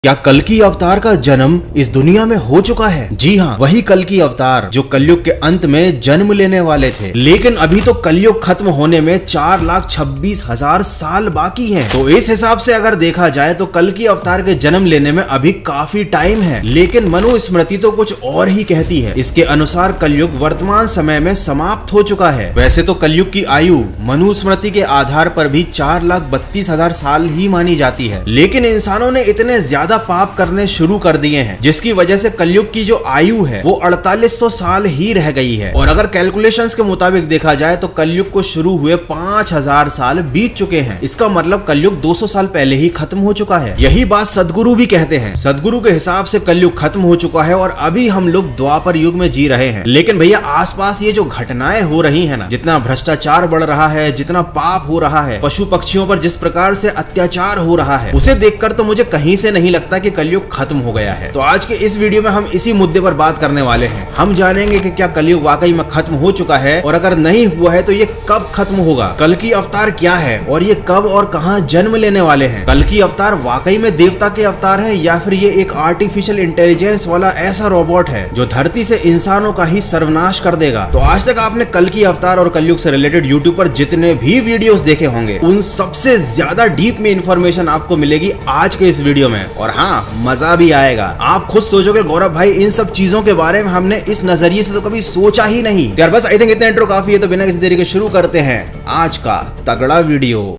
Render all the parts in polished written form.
क्या कल्कि अवतार का जन्म इस दुनिया में हो चुका है? जी हाँ, वही कल्कि अवतार जो कलयुग के अंत में जन्म लेने वाले थे। लेकिन अभी तो कलयुग खत्म होने में 4,26,000 साल बाकी हैं। तो इस हिसाब से अगर देखा जाए तो कल्कि अवतार के जन्म लेने में अभी काफी टाइम है। लेकिन मनुस्मृति तो कुछ और ही कहती है। इसके अनुसार कलयुग वर्तमान समय में समाप्त हो चुका है। वैसे तो कलयुग की आयु मनुस्मृति के आधार पर भी 4,32,000 साल ही मानी जाती है। लेकिन इंसानों ने इतने ज्यादा पाप करने शुरू कर दिए हैं जिसकी वजह से कलयुग की जो आयु है वो 4800 साल ही रह गई है। और अगर कैलकुलेशंस के मुताबिक देखा जाए तो कलयुग को शुरू हुए 5000 साल बीत चुके हैं। इसका मतलब कलयुग 200 साल पहले ही खत्म हो चुका है। यही बात सदगुरु भी कहते हैं। सदगुरु के हिसाब से कलयुग खत्म हो चुका है और अभी हम लोग द्वापर युग में जी रहे हैं। लेकिन भैया आसपास ये जो घटनाएं हो रही है ना, जितना भ्रष्टाचार बढ़ रहा है, जितना पाप हो रहा है, पशु पक्षियों पर जिस प्रकार से अत्याचार हो रहा है, उसे देखकर तो मुझे कहीं से नहीं लगता कि कलयुग खत्म हो गया है। तो आज के इस वीडियो में हम इसी मुद्दे पर बात करने वाले हैं। हम जानेंगे कि क्या कलयुग वाकई में खत्म हो चुका है, और अगर नहीं हुआ है तो ये कब खत्म होगा, कल्कि अवतार क्या है और ये कब और कहां जन्म लेने वाले हैं, कल्कि अवतार वाकई में देवता के अवतार है या फिर ये एक आर्टिफिशियल इंटेलिजेंस वाला ऐसा रोबोट है जो धरती से इंसानों का ही सर्वनाश कर देगा। तो आज तक आपने कल्कि अवतार और कलयुग से रिलेटेड यूट्यूब पर जितने भी वीडियोस देखे होंगे उन सबसे ज्यादा डीप में इंफॉर्मेशन आपको मिलेगी आज के इस वीडियो में। और हाँ, मजा भी आएगा। आप खुद सोचोगे गौरव भाई इन सब चीजों के बारे में हमने इस नजरिए से तो कभी सोचा ही नहीं। यार बस आई थिंक इतना इंट्रो काफी है। तो बिना किसी देरी के शुरू करते हैं आज का तगड़ा वीडियो।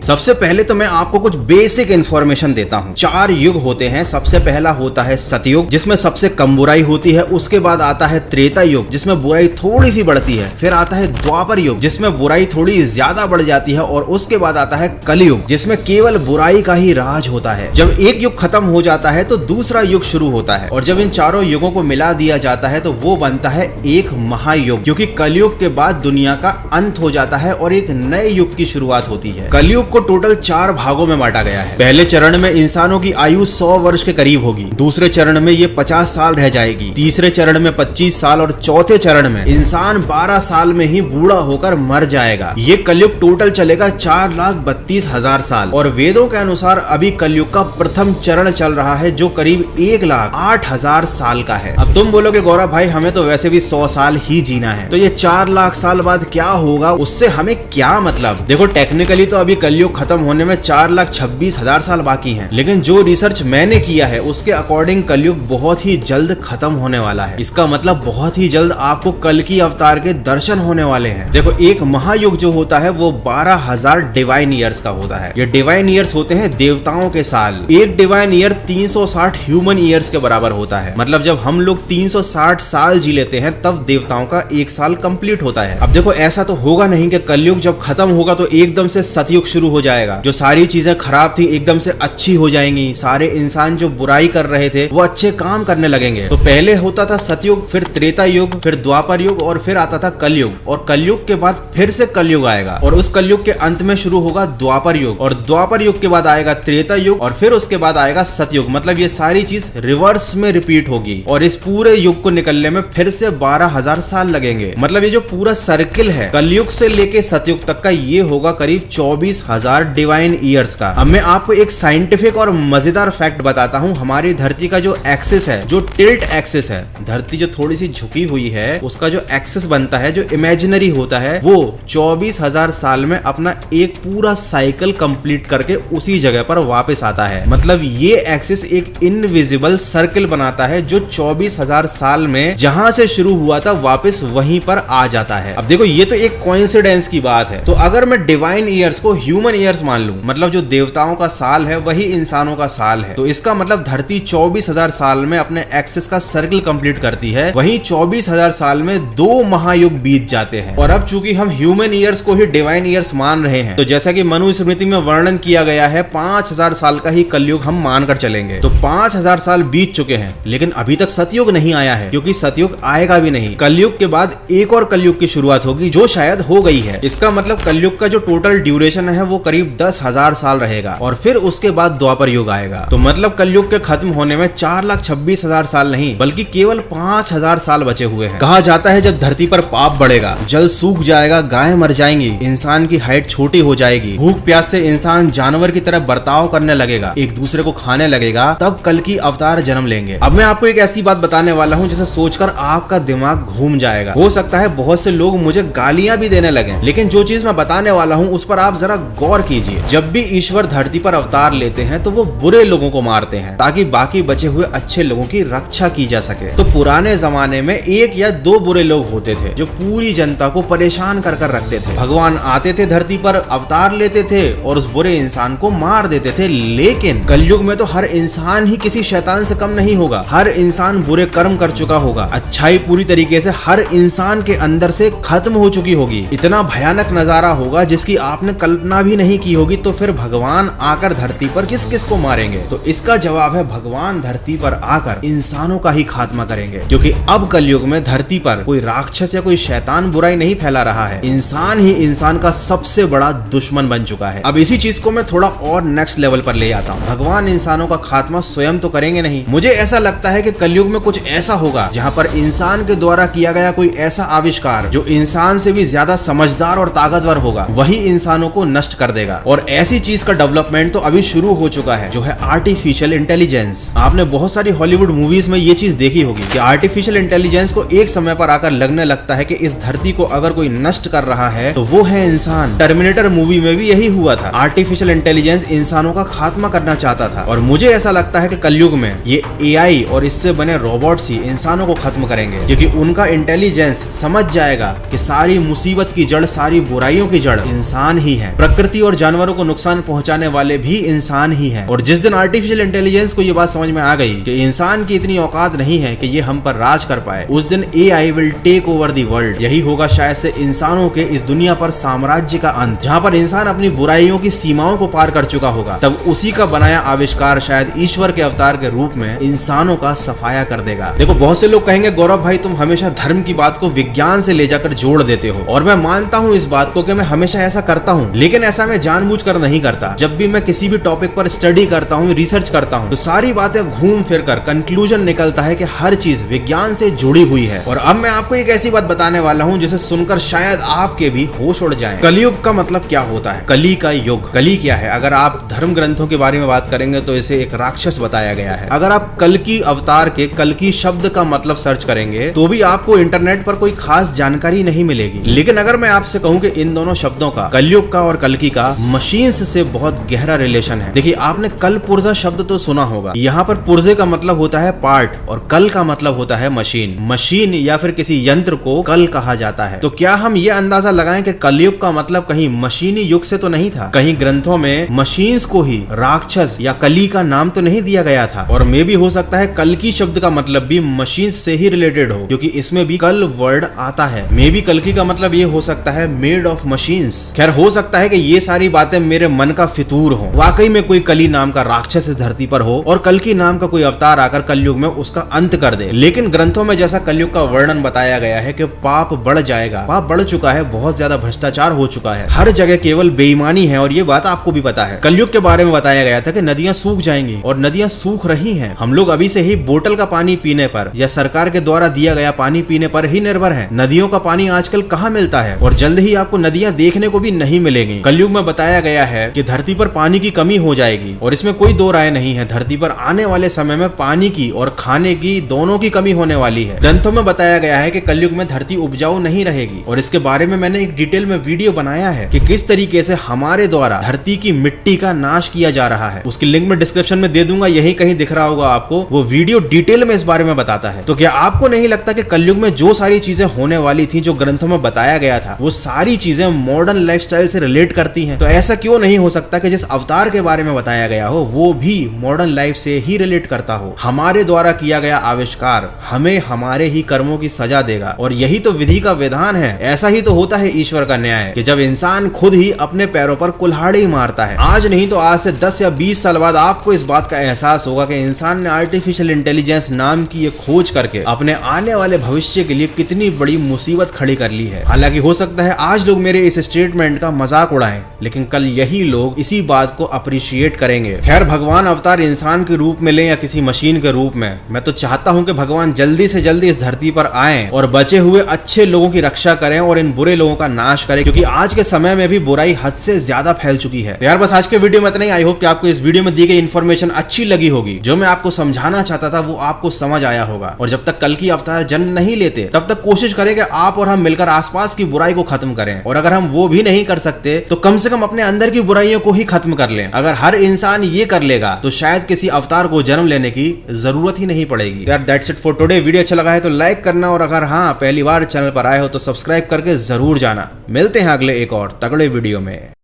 सबसे पहले तो मैं आपको कुछ बेसिक इंफॉर्मेशन देता हूँ। 4 युग होते हैं। सबसे पहला होता है सतयुग जिसमें सबसे कम बुराई होती है। उसके बाद आता है त्रेता युग जिसमें बुराई थोड़ी सी बढ़ती है। फिर आता है द्वापर युग जिसमें बुराई थोड़ी ज्यादा बढ़ जाती है। और उसके बाद आता है कलयुग जिसमें केवल बुराई का ही राज होता है। जब एक युग खत्म हो जाता है तो दूसरा युग शुरू होता है। और जब इन चारों युगों को मिला दिया जाता है तो वो बनता है एक महायुग, क्योंकि कलयुग के बाद दुनिया का अंत हो जाता है और एक नए युग की शुरुआत होती है। कलयुग को टोटल 4 भागों में बांटा गया है। पहले चरण में इंसानों की आयु 100 वर्ष के करीब होगी। दूसरे चरण में ये 50 साल रह जाएगी। तीसरे चरण में 25 साल और चौथे चरण में इंसान 12 साल में ही बूढ़ा होकर मर जाएगा। ये कलयुग टोटल चलेगा 4,32,000 साल। और वेदों के अनुसार अभी कलयुग का प्रथम चरण चल रहा है जो करीब 1,08,000 साल का है। अब तुम बोलोगे गौरव भाई हमें तो वैसे भी 100 साल ही जीना है, तो ये 4 लाख साल बाद क्या होगा, उससे हमें क्या मतलब। देखो टेक्निकली तो अभी कलयुग खत्म होने में 4,26,000 साल बाकी हैं। लेकिन जो रिसर्च मैंने किया है उसके अकॉर्डिंग कलयुग बहुत ही जल्द खत्म होने वाला है। इसका मतलब बहुत ही जल्द आपको कल्कि अवतार के दर्शन होने वाले हैं। देखो एक महायुग जो होता है वो 12,000 डिवाइन ईयर्स का होता है। ये डिवाइन ईयर्स होते हैं देवताओं के साल। एक डिवाइन ईयर 360 ह्यूमन ईयर्स के बराबर होता है। मतलब जब हम लोग 360 साल जी लेते हैं तब देवताओं का एक साल कंप्लीट होता है। अब देखो ऐसा तो होगा नहीं कि कलयुग जब खत्म होगा तो एकदम से सतयुग शुरू हो जाएगा। जो सारी चीजें खराब थी एकदम से अच्छी हो जाएंगी। सारे इंसान जो बुराई कर रहे थे वो अच्छे काम करने लगेंगे। तो पहले होता था सतयुग, फिर त्रेता युग, फिर द्वापर युग और फिर आता था कलयुग। और कलयुग के बाद फिर से कलयुग आएगा और उस कलयुग के अंत में शुरू होगा द्वापर युग। और द्वापर युग के बाद आएगा त्रेता युग और फिर उसके बाद आएगा सतयुग। मतलब ये सारी चीज रिवर्स में रिपीट होगी और इस पूरे युग को निकलने में फिर से 12,000 साल लगेंगे। मतलब ये जो पूरा सर्किल है कलयुग से लेके सतयुग तक का ये होगा करीब 24,000 डिवाइन ईयर्स का। अब मैं आपको एक साइंटिफिक और मजेदार फैक्ट बताता हूँ। हमारी धरती का जो एक्सिस है, जो टिल्ट एक्सिस है, धरती जो थोड़ी सी झुकी हुई है उसका जो एक्सिस बनता है, जो इमेजिनरी होता है, वो 24,000 साल में अपना एक पूरा साइकिल कंप्लीट करके उसी जगह पर वापस आता है। मतलब ये एक्सिस एक इनविजिबल सर्किल बनाता है जो 24,000 साल में जहां से शुरू हुआ था वापस वहीं पर आ जाता है। अब देखो ये तो एक कोइंसिडेंस की बात है। तो अगर मैं डिवाइन ईयर्स को ह्यूमन ईयर्स मान लूं, मतलब जो देवताओं का साल है वही इंसानों का साल है, तो इसका मतलब धरती 24,000 साल में अपने एक्सिस का सर्किल कंप्लीट करती है। वहीं 24,000 साल में 2 महायुग बीत जाते हैं। और अब चूंकि हम ह्यूमन ईयर्स को ही डिवाइन ईयर्स मान रहे हैं तो जैसा कि मनुस्मृति में वर्णन किया गया है 5,000 साल का ही कलयुग हम मानकर चलेंगे। तो 5,000 साल बीत चुके हैं लेकिन अभी तक सतयुग नहीं आया है, क्योंकि सतयुग आएगा भी नहीं। कलयुग के बाद एक और कलयुग की शुरुआत होगी जो शायद हो गई है। इसका मतलब कलयुग का जो टोटल ड्यूरेशन है वो वो करीब 10,000 साल रहेगा और फिर उसके बाद द्वापर युग आएगा। तो मतलब कलयुग के खत्म होने में 4,26,000 साल नहीं बल्कि केवल 5,000 साल बचे हुए हैं। कहा जाता है जब धरती पर पाप बढ़ेगा, जल सूख जाएगा, गाय मर जाएंगी, इंसान की हाइट छोटी हो जाएगी, भूख प्यास से इंसान जानवर की तरह बर्ताव करने लगेगा, एक दूसरे को खाने लगेगा, तब कल की अवतार जन्म लेंगे। अब मैं आपको एक ऐसी बात बताने वाला हूँ जिसे सोचकर आपका दिमाग घूम जाएगा। हो सकता है बहुत से लोग मुझे गालियां भी देने लगे, लेकिन जो चीज मैं बताने वाला हूँ उस पर आप जरा गौर कीजिए। जब भी ईश्वर धरती पर अवतार लेते हैं तो वो बुरे लोगों को मारते हैं ताकि बाकी बचे हुए अच्छे लोगों की रक्षा की जा सके। तो पुराने जमाने में 1 या 2 बुरे लोग होते थे जो पूरी जनता को परेशान कर रखते थे। भगवान आते थे धरती पर, अवतार लेते थे और उस बुरे इंसान को मार देते थे। लेकिन कलयुग में तो हर इंसान ही किसी शैतान से कम नहीं होगा। हर इंसान बुरे कर्म कर चुका होगा, अच्छाई पूरी तरीके से हर इंसान के अंदर से खत्म हो चुकी होगी। इतना भयानक नजारा होगा जिसकी आपने कल्पना भी नहीं की होगी। तो फिर भगवान आकर धरती पर किस किस को मारेंगे? तो इसका जवाब है भगवान धरती पर आकर इंसानों का ही खात्मा करेंगे, क्योंकि अब कलयुग में धरती पर कोई राक्षस या कोई शैतान बुराई नहीं फैला रहा है। इंसान ही इंसान का सबसे बड़ा दुश्मन बन चुका है। अब इसी चीज को मैं थोड़ा और नेक्स्ट लेवल पर ले आता हूँ। भगवान इंसानों का खात्मा स्वयं तो करेंगे नहीं। मुझे ऐसा लगता है कि कलयुग में कुछ ऐसा होगा जहाँ पर इंसान के द्वारा किया गया कोई ऐसा आविष्कार जो इंसान से भी ज्यादा समझदार और ताकतवर होगा, वही इंसानों को नष्ट कर देगा। और ऐसी चीज का डेवलपमेंट तो अभी शुरू हो चुका है जो है आर्टिफिशियल इंटेलिजेंस। आपने बहुत सारी हॉलीवुड मूवीज में ये चीज देखी होगी कि आर्टिफिशियल इंटेलिजेंस को एक समय पर आकर लगने लगता है कि इस धरती को अगर कोई नष्ट कर रहा है तो वो है इंसान। टर्मिनेटर मूवी में भी यही हुआ था। आर्टिफिशियल इंटेलिजेंस इंसानों का खात्मा करना चाहता था और मुझे ऐसा लगता है कि कलयुग में ये एआई और इससे बने रोबोट्स ही इंसानों को खत्म करेंगे, क्योंकि उनका इंटेलिजेंस समझ जाएगा कि सारी मुसीबत की जड़, सारी बुराइयों की जड़ इंसान ही है। प्रकृति और जानवरों को नुकसान पहुंचाने वाले भी इंसान ही है। और जिस दिन आर्टिफिशियल इंटेलिजेंस को ये बात समझ में आ गई कि इंसान की इतनी औकात नहीं है कि ये हम पर राज कर पाए, उस दिन AI will take over the world. यही होगा शायद से इंसानों के इस दुनिया पर साम्राज्य का अंत, जहाँ पर इंसान अपनी बुराइयों की सीमाओं को पार कर चुका होगा। तब उसी का बनाया आविष्कार शायद ईश्वर के अवतार के रूप में इंसानों का सफाया कर देगा। देखो, बहुत से लोग कहेंगे गौरव भाई तुम हमेशा धर्म की बात को विज्ञान से ले जाकर जोड़ देते हो, और मैं मानता हूँ इस बात को कि मैं हमेशा ऐसा करता हूँ, लेकिन ऐसा मैं जानबूझकर नहीं करता। जब भी मैं किसी भी टॉपिक पर स्टडी करता हूँ, रिसर्च करता हूँ, तो सारी बातें घूम फिर कर कंक्लूजन निकलता है कि हर चीज विज्ञान से जुड़ी हुई है। और अब मैं आपको एक ऐसी बात बताने वाला हूँ जिसे सुनकर शायद आपके भी होश उड़ जाए। कलयुग का मतलब क्या होता है? कली का युग। कली क्या है? अगर आप धर्म ग्रंथों के बारे में बात करेंगे तो इसे एक राक्षस बताया गया है। अगर आप कल की अवतार के कल की शब्द का मतलब सर्च करेंगे तो भी आपको इंटरनेट पर कोई खास जानकारी नहीं मिलेगी। लेकिन अगर मैं आपसे कहूँ कि इन दोनों शब्दों का, कलयुग का और कल्कि का, मशीन्स से बहुत गहरा रिलेशन है। देखिए, आपने कल पुर्जा शब्द तो सुना होगा। यहाँ पर पुर्जे का मतलब होता है पार्ट और कल का मतलब होता है मशीन। मशीन या फिर किसी यंत्र को कल कहा जाता है। तो क्या हम ये अंदाजा लगाएं कि कलयुग का मतलब कहीं मशीनी युग से तो नहीं था? कहीं ग्रंथों में मशीन्स को ही राक्षस या कली का नाम तो नहीं दिया गया था? और मे भी हो सकता है कल्कि शब्द का मतलब भी मशीन से ही रिलेटेड हो, क्योंकि इसमें भी कल वर्ड आता है। मे भी कल्कि का मतलब ये हो सकता है मेड ऑफ मशीन्स। खैर, हो सकता है कि ये सारी बातें मेरे मन का फितूर हो, वाकई में कोई कली नाम का राक्षस इस धरती पर हो और कल्कि नाम का कोई अवतार आकर कलयुग में उसका अंत कर दे। लेकिन ग्रंथों में जैसा कलयुग का वर्णन बताया गया है कि पाप बढ़ जाएगा, पाप बढ़ चुका है, बहुत ज्यादा भ्रष्टाचार हो चुका है, हर जगह केवल बेईमानी है। और ये बात आपको भी पता है। कलयुग के बारे में बताया गया था कि नदियां सूख जाएंगी और नदियां सूख रही हैं। हम लोग अभी से ही बोतल का पानी पीने पर या सरकार के द्वारा दिया गया पानी पीने पर ही निर्भर है। नदियों का पानी आजकल कहाँ मिलता है और जल्द ही आपको नदियां देखने को भी नहीं मिलेंगी। कलयुग में बताया गया है कि धरती पर पानी की कमी हो जाएगी और इसमें कोई दो राय नहीं है। धरती पर आने वाले समय में पानी की और खाने की दोनों की कमी होने वाली है। ग्रंथों में बताया गया है कि कलयुग में धरती उपजाऊ नहीं रहेगी और इसके बारे में मैंने एक डिटेल में वीडियो बनाया है कि किस तरीके से हमारे द्वारा धरती की मिट्टी का नाश किया जा रहा है। उसकी लिंक मैं डिस्क्रिप्शन में दे दूंगा, यही कहीं दिख रहा होगा आपको। वो वीडियो डिटेल में इस बारे में बताता है। तो क्या आपको नहीं लगता कि कलयुग में जो सारी चीजें होने वाली थी, जो ग्रंथों में बताया गया था, वो सारी चीजें मॉडर्न लाइफस्टाइल से रिलेट करती हैं? तो ऐसा क्यों नहीं हो सकता कि जिस अवतार के बारे में बताया गया हो वो भी मॉडर्न लाइफ से ही रिलेट करता हो? हमारे द्वारा किया गया आविष्कार हमें हमारे ही कर्मों की सजा देगा और यही तो विधि का विधान है। ऐसा ही तो होता है ईश्वर का न्याय कि जब इंसान खुद ही अपने पैरों पर कुल्हाड़ी मारता है। आज नहीं तो आज से 10 या 20 साल बाद आपको इस बात का एहसास होगा कि इंसान ने आर्टिफिशियल इंटेलिजेंस नाम की ये खोज करके अपने आने वाले भविष्य के लिए कितनी बड़ी मुसीबत खड़ी कर ली है। हालांकि हो सकता है आज लोग मेरे इस स्टेटमेंट का मजाक उड़ाएं, लेकिन कल यही लोग इसी बात को अप्रिशिएट करेंगे। खैर, भगवान अवतार इंसान के रूप में ले या किसी मशीन के रूप में, मैं तो चाहता हूं कि भगवान जल्दी से जल्दी इस धरती पर आएं और बचे हुए अच्छे लोगों की रक्षा करें और इन बुरे लोगों का नाश करें, क्योंकि आज के समय में भी बुराई हद से ज्यादा फैल चुकी है। यार बस आज के वीडियो में इतना ही। आई होप कि आपको इस वीडियो में दी गई इन्फॉर्मेशन अच्छी लगी होगी। जो मैं आपको समझाना चाहता था वो आपको समझ आया होगा। और जब तक कल की अवतार जन्म नहीं लेते तब तक कोशिश करें कि आप और हम मिलकर आसपास की बुराई को खत्म करें। और अगर हम वो भी नहीं कर सकते तो कम से कम अपने अंदर की बुराइयों को ही खत्म कर लें। अगर हर इंसान ये कर लेगा तो शायद किसी अवतार को जन्म लेने की जरूरत ही नहीं पड़ेगी। यार that's it for today. Video अच्छा लगा है तो लाइक करना, और अगर हाँ पहली बार चैनल पर आए हो तो सब्सक्राइब करके जरूर जाना। मिलते हैं अगले एक और तगड़े वीडियो में।